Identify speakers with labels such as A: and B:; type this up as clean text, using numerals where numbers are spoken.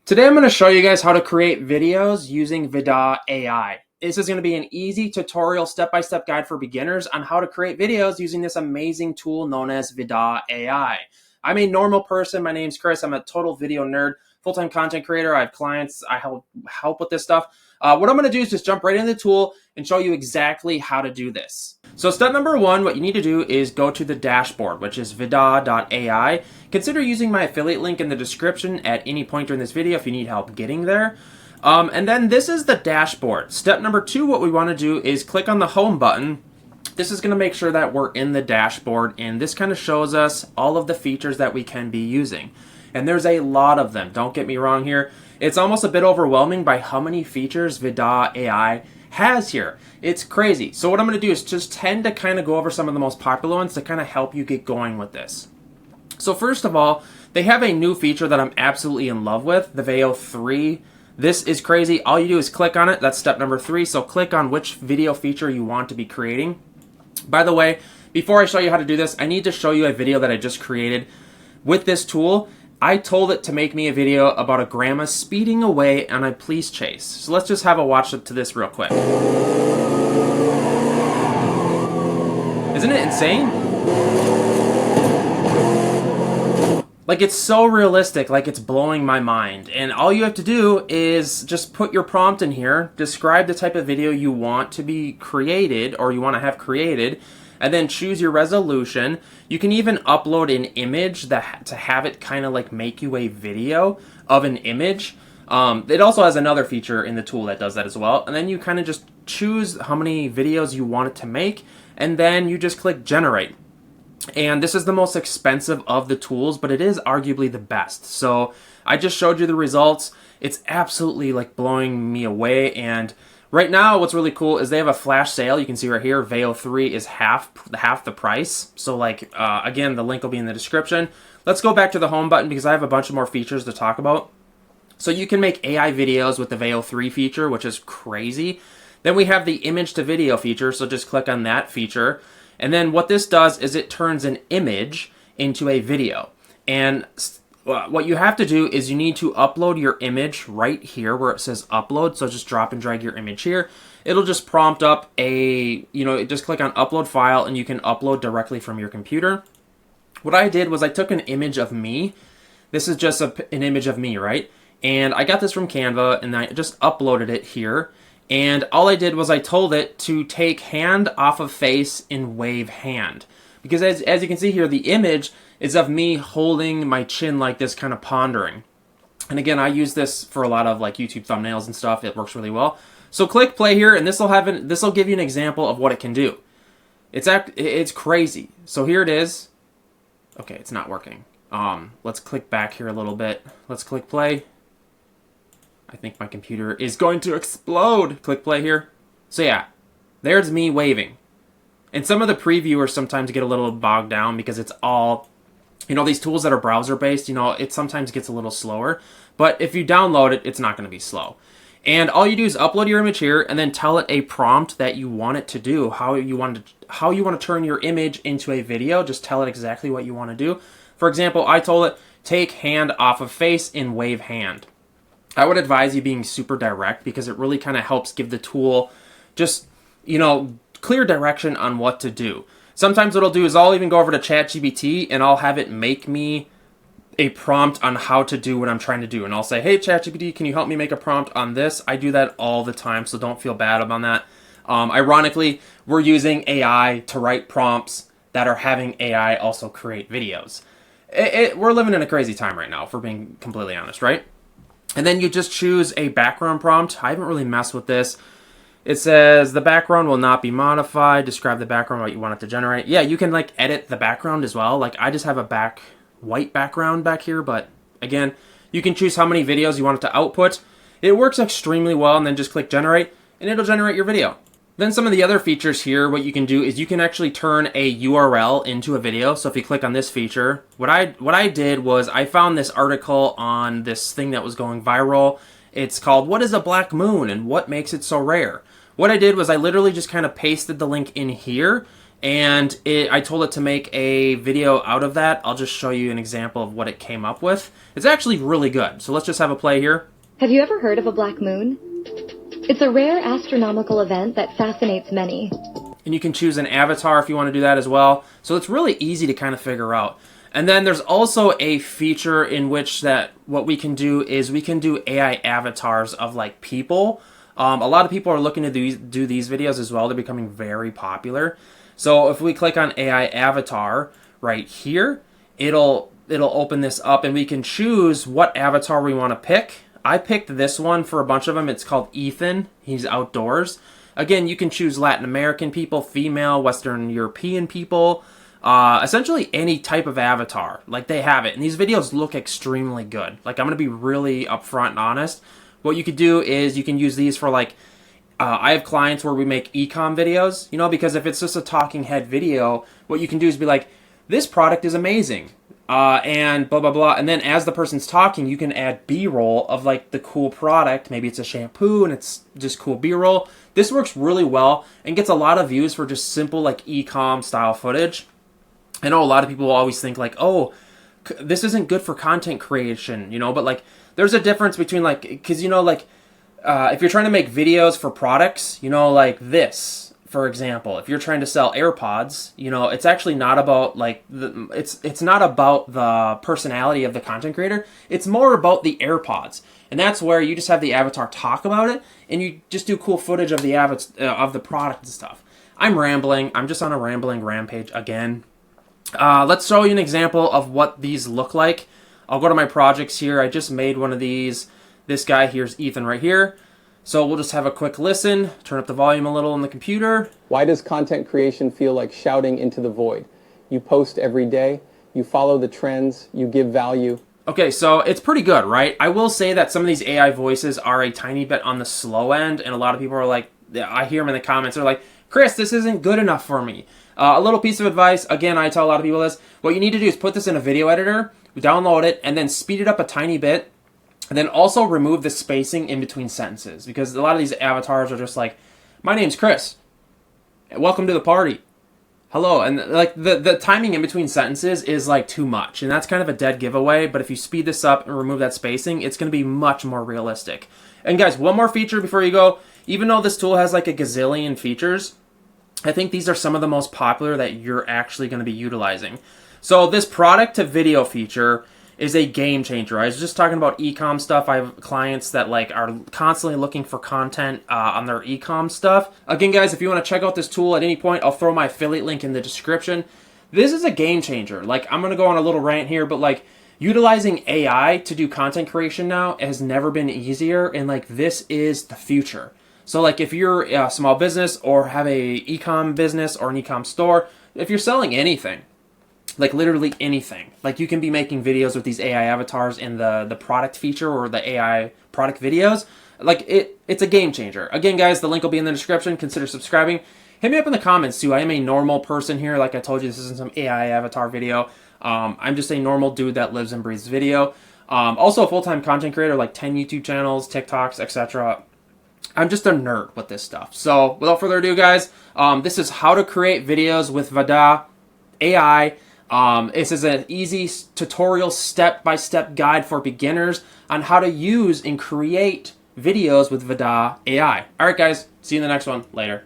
A: Today I'm going to show you guys how to create videos using VidAU AI. This is going to be an easy tutorial step-by-step guide for beginners on how to create videos using this amazing tool known as VidAU AI. I'm a normal person. My name's Chris. I'm a total video nerd, full-time content creator. I have clients. I help with this stuff. What I'm going to do is just jump right into the tool and show you exactly how to do this. So step number one, what you need to do is go to the dashboard, which is vidau.ai. Consider using my affiliate link in the description at any point during this video if you need help getting there. And then this is the dashboard. Step number two, what we want to do is click on the home button. This is going to make sure that we're in the dashboard, and this kind of shows us all of the features that we can be using. And there's a lot of them, don't get me wrong here. It's almost a bit overwhelming by how many features VidAU AI has here. It's crazy. So what I'm going to do is just tend to kind of go over some of the most popular ones to kind of help you get going with this. So first of all, they have a new feature that I'm absolutely in love with, the VidAU 3. This is crazy. All you do is click on it. That's step number 3. So click on which video feature you want to be creating. By the way, before I show you how to do this, I need to show you a video that I just created with this tool. I told it to make me a video about a grandma speeding away on a police chase. So let's just have a watch to this real quick. Isn't it insane? Like, it's so realistic, like it's blowing my mind. And all you have to do is just put your prompt in here, describe the type of video you want to be created or you want to have created, and then choose your resolution. You can even upload an image to have it kind of like make you a video of an image. It also has another feature in the tool that does that as well. And then you kind of just choose how many videos you want it to make, and then you just click generate. And this is the most expensive of the tools, but it is arguably the best. So I just showed you the results. It's absolutely like blowing me away. And right now, what's really cool is they have a flash sale. You can see right here, VidAU 3 is half the price. So like, again, the link will be in the description. Let's go back to the home button because I have a bunch of more features to talk about. So you can make AI videos with the VidAU 3 feature, which is crazy. Then we have the image to video feature. So just click on that feature. And then what this does is it turns an image into a video. And what you have to do is you need to upload your image right here where it says upload. So just drop and drag your image here. It'll just prompt up just click on upload file and you can upload directly from your computer. What I did was I took an image of me. This is just an image of me, right? And I got this from Canva and I just uploaded it here. And all I did was I told it to take hand off of face and wave hand. Because as you can see here, the image is of me holding my chin like this, kind of pondering. And again, I use this for a lot of like YouTube thumbnails and stuff. It works really well. So click play here, and this will give you an example of what it can do. It's crazy. So here it is. Okay, it's not working. Let's click back here a little bit. Let's click play. I think my computer is going to explode. Click play here. So yeah, there's me waving. And some of the previewers sometimes get a little bogged down because it's all, these tools that are browser-based, it sometimes gets a little slower. But if you download it, it's not going to be slow. And all you do is upload your image here and then tell it a prompt that you want it to do, how you want to turn your image into a video. Just tell it exactly what you want to do. For example, I told it, take hand off of face and wave hand. I would advise you being super direct because it really kind of helps give the tool just, clear direction on what to do. Sometimes what I'll do is I'll even go over to ChatGPT and I'll have it make me a prompt on how to do what I'm trying to do. And I'll say, hey, ChatGPT, can you help me make a prompt on this? I do that all the time, so don't feel bad about that. Ironically, we're using AI to write prompts that are having AI also create videos. We're living in a crazy time right now, if we're being completely honest, right? And then you just choose a background prompt. I haven't really messed with this. It says the background will not be modified. Describe the background, what you want it to generate. Yeah, you can like edit the background as well. Like I just have a white background back here, but again, you can choose how many videos you want it to output. It works extremely well, and then just click generate and it'll generate your video. Then some of the other features here, what you can do is you can actually turn a URL into a video. So if you click on this feature, what I did was I found this article on this thing that was going viral. It's called "What is a Black Moon and What Makes It So Rare?" What I did was I literally just kind of pasted the link in here and I told it to make a video out of that. I'll just show you an example of what it came up with. It's actually really good. So let's just have a play here.
B: Have you ever heard of a black moon? It's a rare astronomical event that fascinates many.
A: And you can choose an avatar if you want to do that as well. So it's really easy to kind of figure out. And then there's also a feature in which that what we can do is we can do AI avatars of like people. A lot of people are looking to do these videos as well. They're becoming very popular. So if we click on AI avatar right here, it'll open this up and we can choose what avatar we want to pick. I picked this one for a bunch of them. It's called Ethan. He's outdoors. Again, you can choose Latin American people, female, Western European people, essentially any type of avatar. Like, they have it. And these videos look extremely good. Like, I'm going to be really upfront and honest. What you could do is you can use these for, like, I have clients where we make e-com videos, you know, because if it's just a talking head video, what you can do is be like, this product is amazing. And blah, blah, blah. And then as the person's talking, you can add B-roll of like the cool product. Maybe it's a shampoo and it's just cool B-roll. This works really well and gets a lot of views for just simple like e-com style footage. I know a lot of people always think like, oh, this isn't good for content creation, you know, but like there's a difference between like, because, you know, like if you're trying to make videos for products, you know, like this. For example, if you're trying to sell AirPods, you know, it's actually not about like it's not about the personality of the content creator. It's more about the AirPods, and that's where you just have the avatar talk about it, and you just do cool footage of the of the product and stuff. I'm rambling. I'm just on a rambling rampage again. Let's show you an example of what these look like. I'll go to my projects here. I just made one of these. This guy here's Ethan right here. So we'll just have a quick listen, turn up the volume a little on the computer.
C: Why does content creation feel like shouting into the void? You post every day, you follow the trends, you give value.
A: Okay, so it's pretty good, right? I will say that some of these AI voices are a tiny bit on the slow end, and a lot of people are like, I hear them in the comments, they're like, Chris, this isn't good enough for me. A little piece of advice, again, I tell a lot of people this, what you need to do is put this in a video editor, download it, and then speed it up a tiny bit. And then also remove the spacing in between sentences, because a lot of these avatars are just like, my name's Chris. Welcome to the party. Hello. And like the timing in between sentences is like too much. And that's kind of a dead giveaway. But if you speed this up and remove that spacing, it's going to be much more realistic. And guys, one more feature before you go. Even though this tool has like a gazillion features, I think these are some of the most popular that you're actually going to be utilizing. So this product to video feature is a game changer. I was just talking about e-com stuff. I have clients that like are constantly looking for content on their e-com stuff. Again, guys, if you want to check out this tool at any point, I'll throw my affiliate link in the description. This is a game changer. Like, I'm going to go on a little rant here, but like utilizing AI to do content creation now has never been easier. And like, this is the future. So like if you're a small business or have a e-com business or an e-com store, if you're selling anything, like literally anything. Like you can be making videos with these AI avatars in the product feature or the AI product videos. Like it's a game changer. Again, guys, the link will be in the description. Consider subscribing. Hit me up in the comments too. I am a normal person here. Like I told you, this isn't some AI avatar video. I'm just a normal dude that lives and breathes video. Also a full-time content creator, like 10 YouTube channels, TikToks, etc. I'm just a nerd with this stuff. So without further ado, guys, this is how to create videos with VidAU AI. This is an easy tutorial step-by-step guide for beginners on how to use and create videos with VidAU AI. All right, guys, see you in the next one. Later.